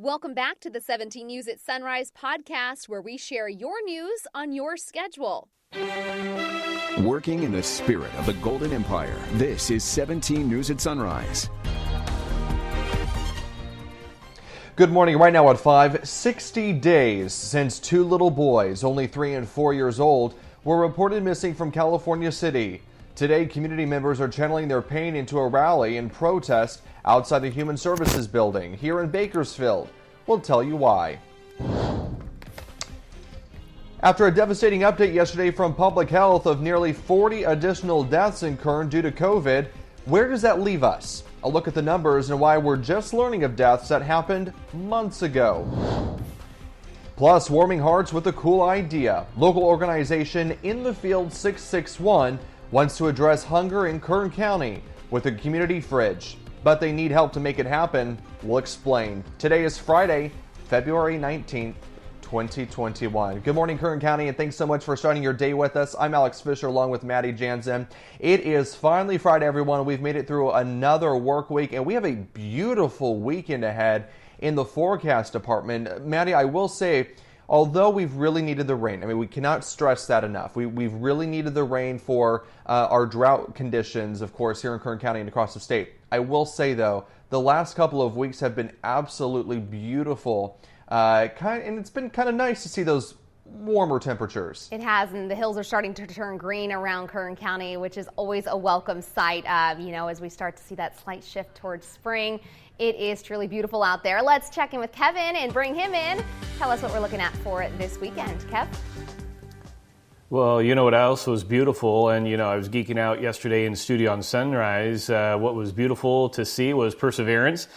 Welcome back to the 17 News at Sunrise podcast, where we share your news on your schedule. Working in the spirit of the Golden Empire, this is 17 News at Sunrise. Good morning. Right now at 5, 60 days since two little boys, only 3 and 4 years old, were reported missing from California City. Today, community members are channeling their pain into a rally and protest outside the Human Services building here in Bakersfield. We'll tell you why. After a devastating update yesterday from Public Health of nearly 40 additional deaths in Kern due to COVID, where does that leave us? A look at the numbers and why we're just learning of deaths that happened months ago. Plus, warming hearts with a cool idea. Local organization In the Field 661 wants to address hunger in Kern County with a community fridge. But they need help to make it happen. We'll explain. Today is Friday, February 19th, 2021. Good morning, Kern County, and thanks so much for starting your day with us. I'm Alex Fisher along with Maddie Jansen. It is finally Friday, everyone. We've made it through another work week, and we have a beautiful weekend ahead in the forecast department. Maddie, I will say, although we've really needed the rain, I mean, we cannot stress that enough. We've really needed the rain for our drought conditions, of course, here in Kern County and across the state. I will say, though, the last couple of weeks have been absolutely beautiful. And it's been kind of nice to see those warmer temperatures. It has, and the hills are starting to turn green around Kern County, which is always a welcome sight, as we start to see that slight shift towards spring. It is truly beautiful out there. Let's check in with Kevin and bring him in. Tell us what we're looking at for this weekend. Kev? Well, you know what else was beautiful, and I was geeking out yesterday in studio on Sunrise. What was beautiful to see was Perseverance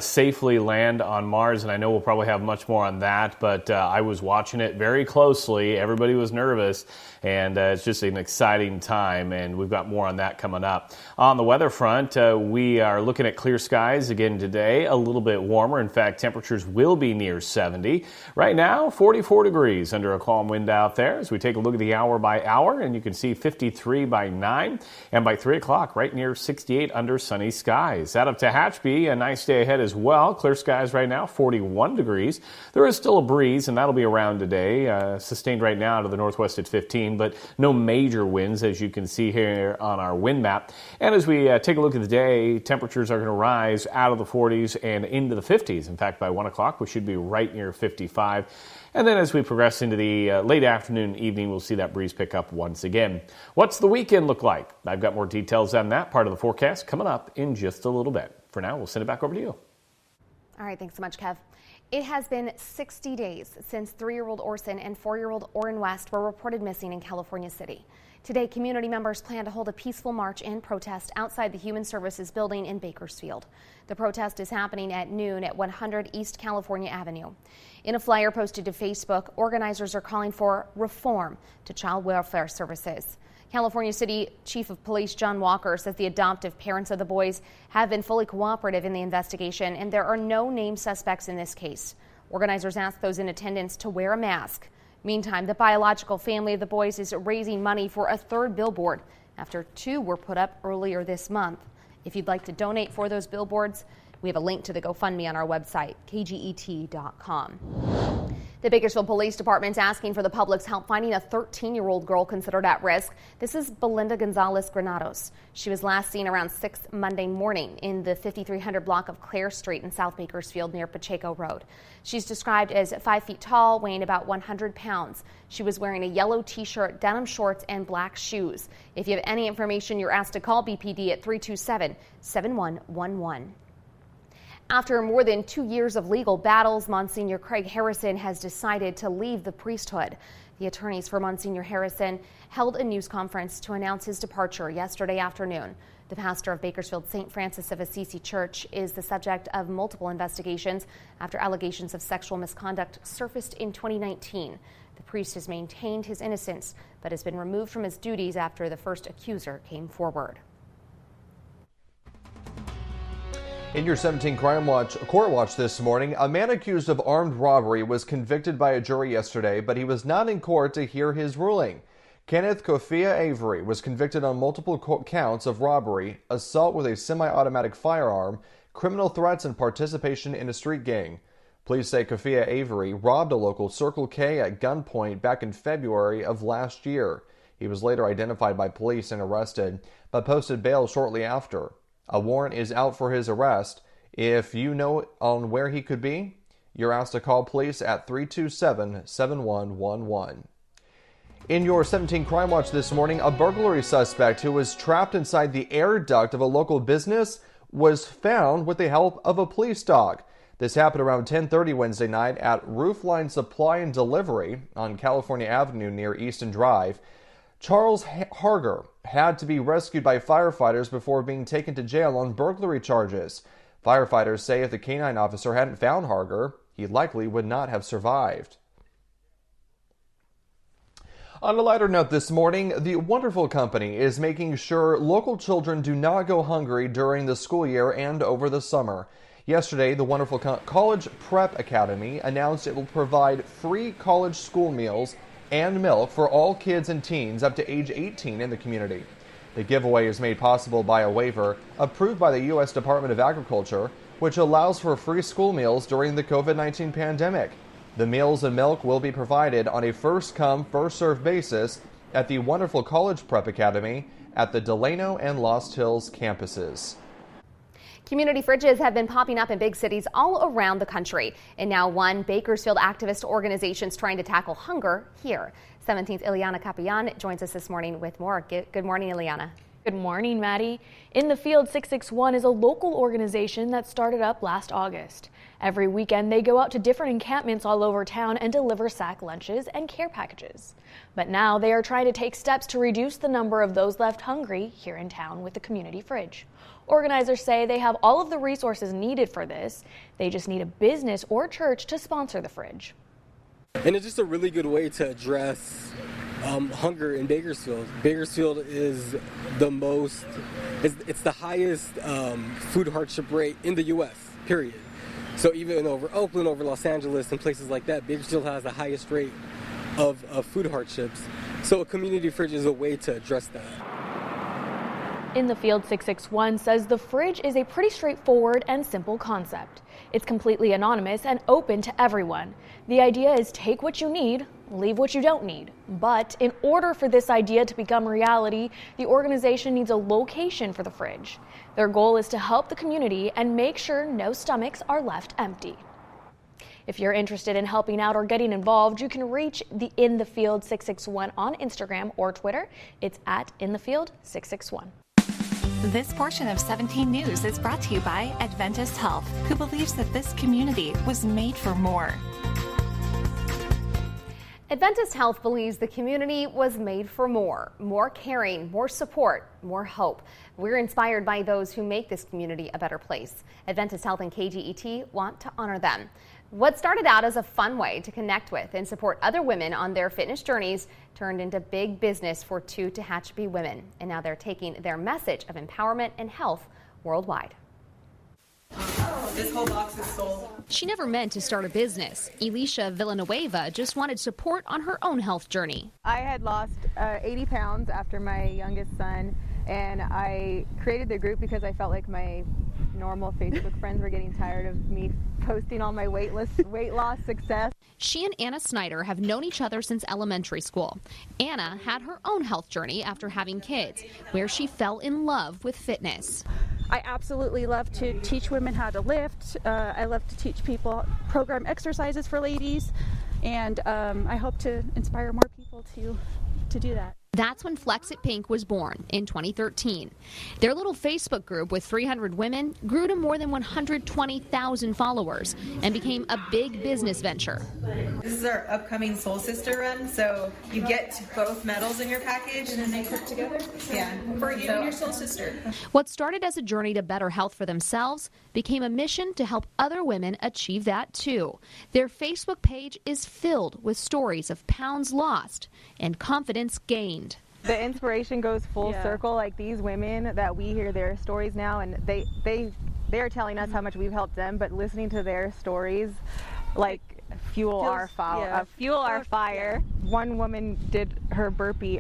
safely land on Mars, and I know we'll probably have much more on that, but I was watching it very closely. Everybody was nervous, and it's just an exciting time, and we've got more on that coming up. On the weather front, we are looking at clear skies again today, a little bit warmer. In fact, temperatures will be near 70. Right now, 44 degrees under a calm wind out there as we take a look at the hour by hour, and you can see 53 by 9, and by 3 o'clock, right near 68 under sunny skies. Out of Tehachapi, a nice day ahead as well. Clear skies right now, 41 degrees. There is still a breeze, and that'll be around today, sustained right now to the northwest at 15, but no major winds, as you can see here on our wind map. And as we take a look at the day, temperatures are going to rise out of the 40s and into the 50s. In fact, by 1 o'clock, we should be right near 55. And then as we progress into the late afternoon, evening, we'll see that breeze pick up once again. What's the weekend look like? I've got more details on that part of the forecast coming up in just a little bit. For now, we'll send it back over to you. All right, thanks so much, Kev. It has been 60 days since 3-year-old Orson and 4-year-old Oren West were reported missing in California City. Today, community members plan to hold a peaceful march and protest outside the Human Services building in Bakersfield. The protest is happening at noon at 100 East California Avenue. In a flyer posted to Facebook, organizers are calling for reform to child welfare services. California City Chief of Police John Walker says the adoptive parents of the boys have been fully cooperative in the investigation, and there are no named suspects in this case. Organizers ask those in attendance to wear a mask. Meantime, the biological family of the boys is raising money for a third billboard after 2 were put up earlier this month. If you'd like to donate for those billboards, we have a link to the GoFundMe on our website, kget.com. The Bakersfield Police Department is asking for the public's help finding a 13-year-old girl considered at risk. This is Belinda Gonzalez Granados. She was last seen around 6 Monday morning in the 5300 block of Clare Street in South Bakersfield near Pacheco Road. She's described as 5 feet tall, weighing about 100 pounds. She was wearing a yellow t-shirt, denim shorts, and black shoes. If you have any information, you're asked to call BPD at 327-7111. After more than 2 years of legal battles, Monsignor Craig Harrison has decided to leave the priesthood. The attorneys for Monsignor Harrison held a news conference to announce his departure yesterday afternoon. The pastor of Bakersfield St. Francis of Assisi Church is the subject of multiple investigations after allegations of sexual misconduct surfaced in 2019. The priest has maintained his innocence, but has been removed from his duties after the first accuser came forward. In your 17 Crime Watch Court Watch this morning, a man accused of armed robbery was convicted by a jury yesterday, but he was not in court to hear his ruling. Kenneth Kofia Avery was convicted on multiple counts of robbery, assault with a semi-automatic firearm, criminal threats, and participation in a street gang. Police say Kafia Avery robbed a local Circle K at gunpoint back in February of last year. He was later identified by police and arrested, but posted bail shortly after. A warrant is out for his arrest. If you know on where he could be, you're asked to call police at 327-7111. In your 17 Crime Watch this morning, a burglary suspect who was trapped inside the air duct of a local business was found with the help of a police dog. This happened around 10:30 Wednesday night at Roofline Supply and Delivery on California Avenue near Easton Drive. Charles Harger had to be rescued by firefighters before being taken to jail on burglary charges. Firefighters say if the canine officer hadn't found Harger, he likely would not have survived. On a lighter note this morning, the Wonderful Company is making sure local children do not go hungry during the school year and over the summer. Yesterday, the Wonderful College Prep Academy announced it will provide free college school meals and milk for all kids and teens up to age 18 in the community. The giveaway is made possible by a waiver approved by the U.S. Department of Agriculture, which allows for free school meals during the COVID-19 pandemic. The meals and milk will be provided on a first-come, first-served basis at the Wonderful College Prep Academy at the Delano and Lost Hills campuses. Community fridges have been popping up in big cities all around the country, and now one Bakersfield activist organization is trying to tackle hunger here. 17th Ileana Capian joins us this morning with more. Good morning, Ileana. Good morning, Maddie. In the Field 661 is a local organization that started up last August. Every weekend, they go out to different encampments all over town and deliver sack lunches and care packages. But now they are trying to take steps to reduce the number of those left hungry here in town with the community fridge. Organizers say they have all of the resources needed for this. They just need a business or church to sponsor the fridge. And it's just a really good way to address hunger in Bakersfield. Bakersfield is it's the highest food hardship rate in the U.S., period. So even over Oakland, over Los Angeles, and places like that, Bakersfield has the highest rate of food hardships. So a community fridge is a way to address that. In the Field 661 says the fridge is a pretty straightforward and simple concept. It's completely anonymous and open to everyone. The idea is take what you need, leave what you don't need. But in order for this idea to become reality, the organization needs a location for the fridge. Their goal is to help the community and make sure no stomachs are left empty. If you're interested in helping out or getting involved, you can reach the In the Field 661 on Instagram or Twitter. It's at In the Field 661. This portion of 17 News is brought to you by Adventist Health, who believes that this community was made for more. Adventist Health believes the community was made for more caring, more support, more hope. We're inspired by those who make this community a better place. Adventist Health and KGET want to honor them. What started out as a fun way to connect with and support other women on their fitness journeys turned into big business for two Tehachapi women. And now they're taking their message of empowerment and health worldwide. This whole box is sold. She never meant to start a business. Elisha Villanueva just wanted support on her own health journey. I had lost 80 pounds after my youngest son, and I created the group because I felt like my normal Facebook friends were getting tired of me posting all my weight loss success. She and Anna Snyder have known each other since elementary school. Anna had her own health journey after having kids, where she fell in love with fitness. I absolutely love to teach women how to lift. I love to teach people program exercises for ladies, and I hope to inspire more people to do that. That's when Flex It Pink was born in 2013. Their little Facebook group with 300 women grew to more than 120,000 followers and became a big business venture. This is our upcoming Soul Sister run, so you get both medals in your package and then they clip together. Yeah, for you and your Soul Sister. What started as a journey to better health for themselves became a mission to help other women achieve that too. Their Facebook page is filled with stories of pounds lost and confidence gained. The inspiration goes full circle. Like these women that we hear their stories now, and they are telling us how much we've helped them, but listening to their stories like fuel our fire. One woman did a burpee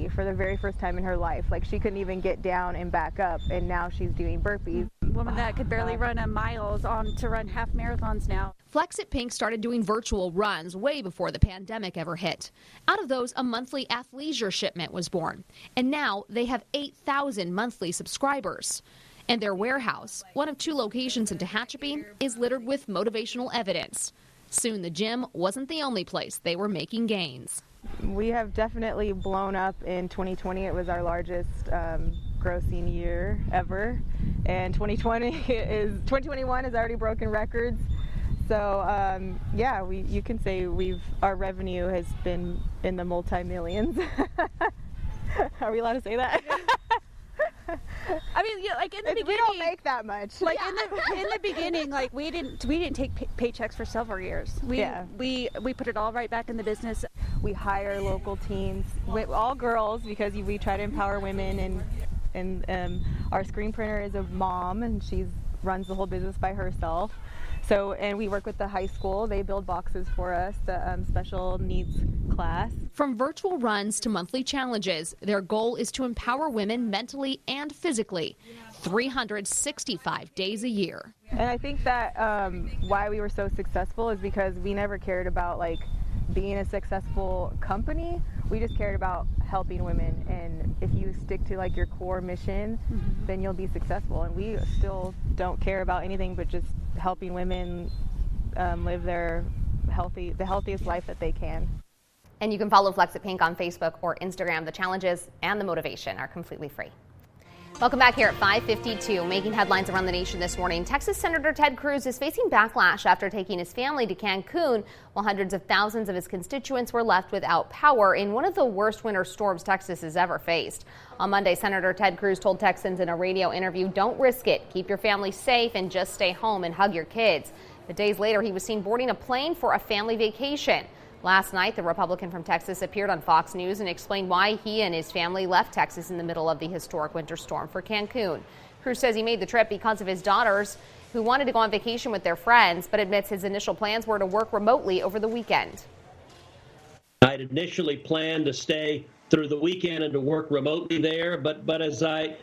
for the very first time in her life. Like she couldn't even get down and back up, and now she's doing burpees. woman that could barely run a miles on to run half marathons now. Flex It Pink started doing virtual runs way before the pandemic ever hit. Out of those, a monthly athleisure shipment was born. And now they have 8,000 monthly subscribers. And their warehouse, one of 2 locations in Tehachapi, is littered with motivational evidence. Soon the gym wasn't the only place they were making gains. We have definitely blown up in 2020. It was our largest grossing year ever. And 2021 has already broken records. So yeah, you can say our revenue has been in the multi-millions. Are we allowed to say that? I mean, yeah, like in the beginning, we don't make that much. Like in the beginning, like we didn't take paychecks for several years. We put it all right back in the business. We hire local teams, all girls, because we try to empower women. And our screen printer is a mom, and she runs the whole business by herself. So, and we work with the high school. They build boxes for us, the special needs class. From virtual runs to monthly challenges, their goal is to empower women mentally and physically, 365 days a year. And I think that why we were so successful is because we never cared about like being a successful company. We just cared about helping women, and if you stick to like your core mission, then you'll be successful. And we still don't care about anything but just helping women live the healthiest life that they can. And you can follow Flex It Pink on Facebook or Instagram. The challenges and the motivation are completely free. Welcome back here at 5:52. Making headlines around the nation this morning. Texas Senator Ted Cruz is facing backlash after taking his family to Cancun while hundreds of thousands of his constituents were left without power in one of the worst winter storms Texas has ever faced. On Monday, Senator Ted Cruz told Texans in a radio interview, "Don't risk it. Keep your family safe and just stay home and hug your kids." But days later, he was seen boarding a plane for a family vacation. Last night, the Republican from Texas appeared on Fox News and explained why he and his family left Texas in the middle of the historic winter storm for Cancun. Cruz says he made the trip because of his daughters, who wanted to go on vacation with their friends, but admits his initial plans were to work remotely over the weekend. I'd initially planned to stay through the weekend and to work remotely there, but as I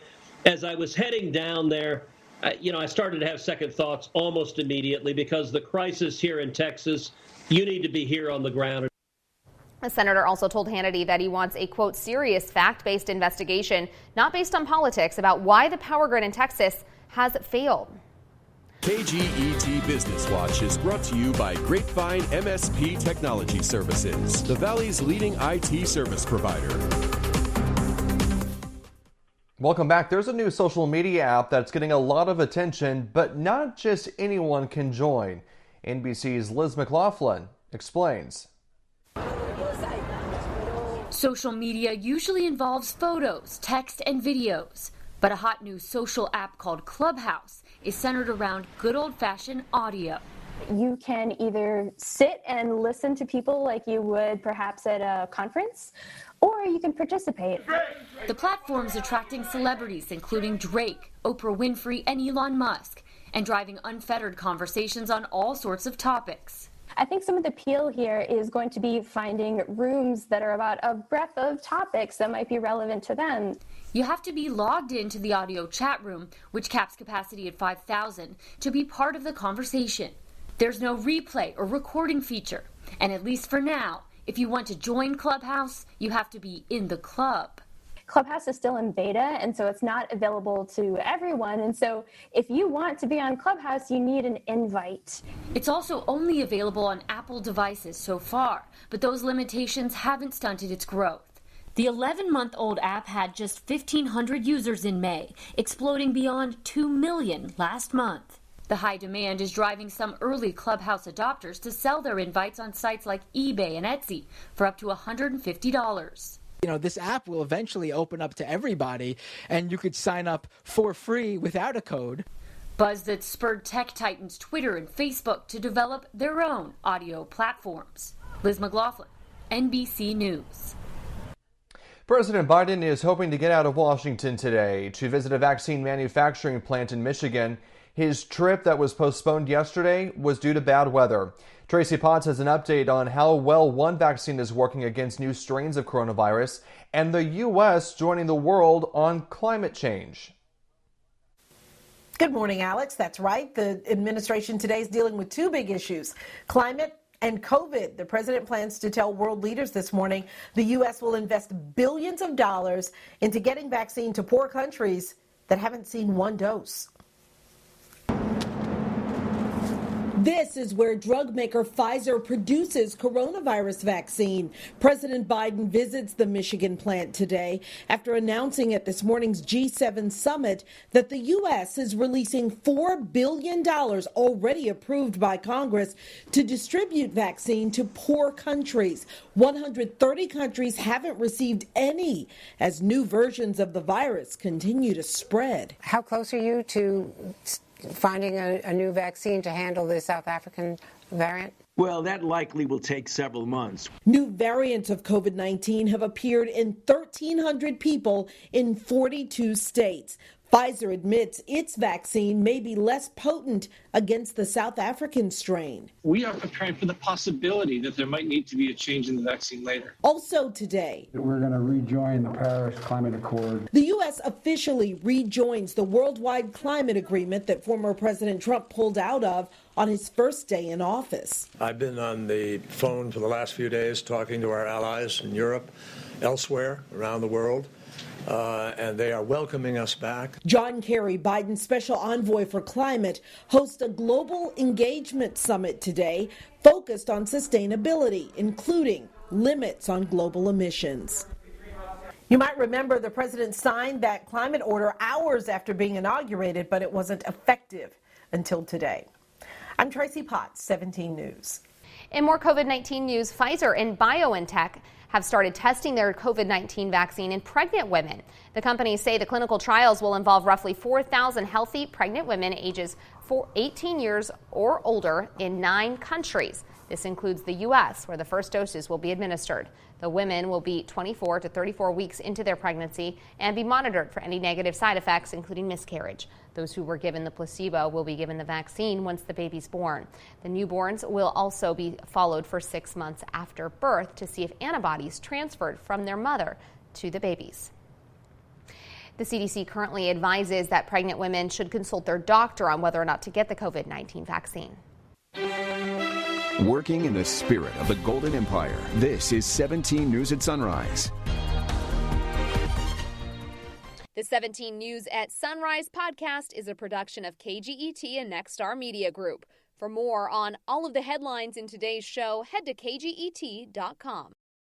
was heading down there, I started to have second thoughts almost immediately, because the crisis here in Texas, you need to be here on the ground. The senator also told Hannity that he wants a, quote, serious fact-based investigation, not based on politics, about why the power grid in Texas has failed. KGET Business Watch is brought to you by Grapevine MSP Technology Services, the Valley's leading IT service provider. Welcome back. There's a new social media app that's getting a lot of attention, but not just anyone can join. NBC's Liz McLaughlin explains. Social media usually involves photos, text, and videos. But a hot new social app called Clubhouse is centered around good old-fashioned audio. You can either sit and listen to people like you would perhaps at a conference, or you can participate. The platform's attracting celebrities including Drake, Oprah Winfrey, and Elon Musk, and driving unfettered conversations on all sorts of topics. I think some of the appeal here is going to be finding rooms that are about a breadth of topics that might be relevant to them. You have to be logged into the audio chat room, which caps capacity at 5,000, to be part of the conversation. There's no replay or recording feature, and at least for now, if you want to join Clubhouse, you have to be in the club. Clubhouse is still in beta, and so it's not available to everyone. And so if you want to be on Clubhouse, you need an invite. It's also only available on Apple devices so far, but those limitations haven't stunted its growth. The 11-month-old app had just 1,500 users in May, exploding beyond 2 million last month. The high demand is driving some early Clubhouse adopters to sell their invites on sites like eBay and Etsy for up to $150. This app will eventually open up to everybody, and you could sign up for free without a code. Buzz that spurred tech titans Twitter and Facebook to develop their own audio platforms. Liz McLaughlin, NBC News. President Biden is hoping to get out of Washington today to visit a vaccine manufacturing plant in Michigan. His trip that was postponed yesterday was due to bad weather. Tracy Potts has an update on how well one vaccine is working against new strains of coronavirus and the U.S. joining the world on climate change. Good morning, Alex. That's right. The administration today is dealing with two big issues, climate and COVID. The president plans to tell world leaders this morning the U.S. will invest billions of dollars into getting vaccine to poor countries that haven't seen one dose. This is where drug maker Pfizer produces coronavirus vaccine. President Biden visits the Michigan plant today after announcing at this morning's G7 summit that the U.S. is releasing $4 billion already approved by Congress to distribute vaccine to poor countries. 130 countries haven't received any as new versions of the virus continue to spread. How close are you to finding a new vaccine to handle the South African variant? Well, that likely will take several months. New variants of COVID-19 have appeared in 1,300 people in 42 states. Pfizer admits its vaccine may be less potent against the South African strain. We are preparing for the possibility that there might need to be a change in the vaccine later. Also today, we're going to rejoin the Paris Climate Accord. The U.S. officially rejoins the worldwide climate agreement that former President Trump pulled out of on his first day in office. I've been on the phone for the last few days talking to our allies in Europe, elsewhere around the world. And they are welcoming us back. John Kerry, Biden's special envoy for climate, hosts a global engagement summit today focused on sustainability, including limits on global emissions. You might remember the president signed that climate order hours after being inaugurated, but it wasn't effective until today. I'm Tracy Potts, 17 News. In more COVID-19 news, Pfizer and BioNTech have started testing their COVID-19 vaccine in pregnant women. The companies say the clinical trials will involve roughly 4,000 healthy pregnant women ages 18 years or older in 9 countries. This includes the U.S., where the first doses will be administered. The women will be 24 to 34 weeks into their pregnancy and be monitored for any negative side effects, including miscarriage. Those who were given the placebo will be given the vaccine once the baby's born. The newborns will also be followed for 6 months after birth to see if antibodies transferred from their mother to the babies. The CDC currently advises that pregnant women should consult their doctor on whether or not to get the COVID-19 vaccine. Working in the spirit of the Golden Empire, this is 17 News at Sunrise. The 17 News at Sunrise podcast is a production of KGET and Nexstar Media Group. For more on all of the headlines in today's show, head to kget.com.